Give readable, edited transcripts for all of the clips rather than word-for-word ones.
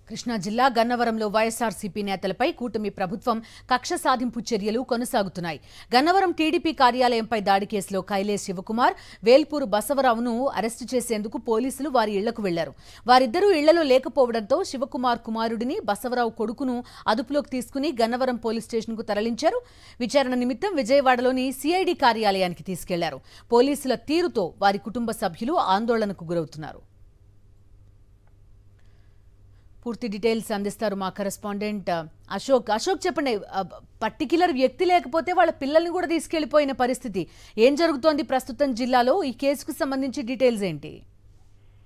కృష్ణా జిల్లా గన్నవరంలో వైఎస్ఆర్సీపీ నేతలపై కూటమి ప్రభుత్వం కక్ష సాధింపు చర్యలు కొనసాగుతున్నాయి. గన్నవరం టీడీపీ కార్యాలయంపై దాడి కేసులో కైలేశ్ శివకుమార్, వేల్పూరు బసవరావును అరెస్టు చేసేందుకు పోలీసులు వారి ఇళ్లకు వెళ్లారు. వారిద్దరూ ఇళ్లలో లేకపోవడంతో శివకుమార్ కుమారుడిని, బసవరావు కొడుకును అదుపులోకి తీసుకుని గన్నవరం పోలీస్ స్టేషన్కు తరలించారు. విచారణ నిమిత్తం విజయవాడలోని సిఐడి కార్యాలయానికి తీసుకెళ్లారు. పోలీసుల తీరుతో వారి కుటుంబ సభ్యులు ఆందోళనకు గురవుతున్నారు. పూర్తి డీటెయిల్స్ అందిస్తారు మా కరెస్పాండెంట్ అశోక్. చెప్పండి, పర్టిక్యులర్ వ్యక్తి లేకపోతే వాళ్ళ పిల్లల్ని కూడా తీసుకెళ్లిపోయిన పరిస్థితి ఏం జరుగుతోంది ప్రస్తుతం జిల్లాలో? ఈ కేసుకు సంబంధించి డీటెయిల్స్ ఏంటి?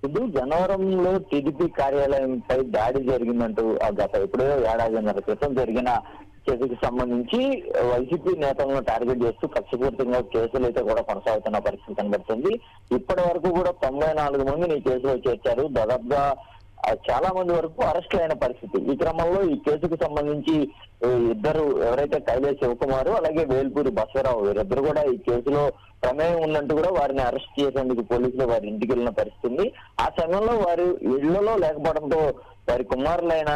ఇది గన్నవరంలో టీడీపీ కార్యాలయంపై దాడి జరిగిందంటూ గత ఎప్పుడో ఏడాదిన్నర క్రితం జరిగిన కేసుకు సంబంధించి వైసీపీ నేతలను టార్గెట్ చేస్తూ కక్షపూర్తిగా కేసులు అయితే కూడా కొనసాగుతున్న పరిస్థితి కనబడుతుంది. ఇప్పటి వరకు కూడా 94 మందిని ఈ కేసులో చేర్చారు. దాదాపుగా చాలా మంది వరకు అరెస్ట్ అయిన పరిస్థితి. ఈ క్రమంలో ఈ కేసుకు సంబంధించి ఇద్దరు ఎవరైతే కైలేశ్ శివకుమార్ అలాగే వేల్పూరి బసవరావు వీరిద్దరు కూడా ఈ కేసులో ప్రమేయం ఉన్నట్టు కూడా వారిని అరెస్ట్ చేసేందుకు పోలీసులు వారి ఇంటికి వెళ్ళిన పరిస్థితి. ఆ సమయంలో వారి ఇళ్లలో లేకపోవడంతో వారి కుమారులైన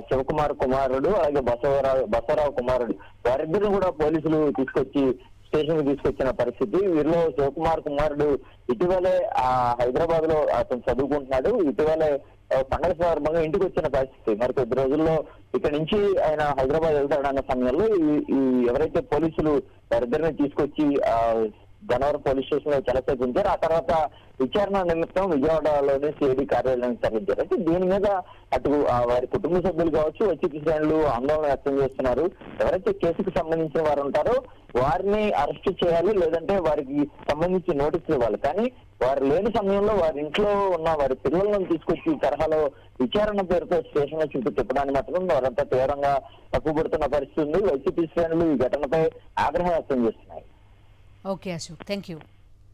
శివకుమార్ కుమారుడు అలాగే బసవరావు కుమారుడు వారిద్దరిని కూడా పోలీసులు తీసుకొచ్చి స్టేషన్ కు తీసుకొచ్చిన పరిస్థితి. వీరిలో శివకుమార్ కుమారుడు ఇటీవలే హైదరాబాద్ లో అతను చదువుకుంటున్నాడు. ఇటీవలే పండుగ సందర్భంగా ఇంటికి వచ్చిన పరిస్థితి. మరి కొద్ది రోజుల్లో ఇక్కడ నుంచి ఆయన హైదరాబాద్ వెళ్తాడన్న సమయంలో ఈ ఎవరైతే పోలీసులు వారిద్దరిని తీసుకొచ్చి గన్నవరం పోలీస్ స్టేషన్ లో చెలసేపు ఉంచారు. ఆ తర్వాత విచారణ నిమిత్తం విజయవాడలోని సిఐడి కార్యాలయానికి తరలించారు. అయితే దీని మీద అటు వారి కుటుంబ సభ్యులు కావచ్చు, వైసీపీ శ్రేణులు ఆందోళన వ్యక్తం చేస్తున్నారు. ఎవరైతే కేసుకు సంబంధించిన వారు ఉంటారో వారిని అరెస్ట్ చేయాలి, లేదంటే వారికి సంబంధించి నోటీసులు ఇవ్వాలి. కానీ వారు లేని సమయంలో వారి ఇంట్లో ఉన్న వారి పిల్లలను తీసుకొచ్చి ఈ తరహాలో విచారణ పేరుతో స్టేషన్ లో చుట్టూ తిప్పడాన్ని మాత్రం వారంతా తీవ్రంగా తప్పుపడుతున్న పరిస్థితి ఉంది. వైసీపీ శ్రేణులు ఈ ఘటనపై ఆగ్రహం వ్యక్తం చేస్తున్నాయి. Okay Ashok, thank you.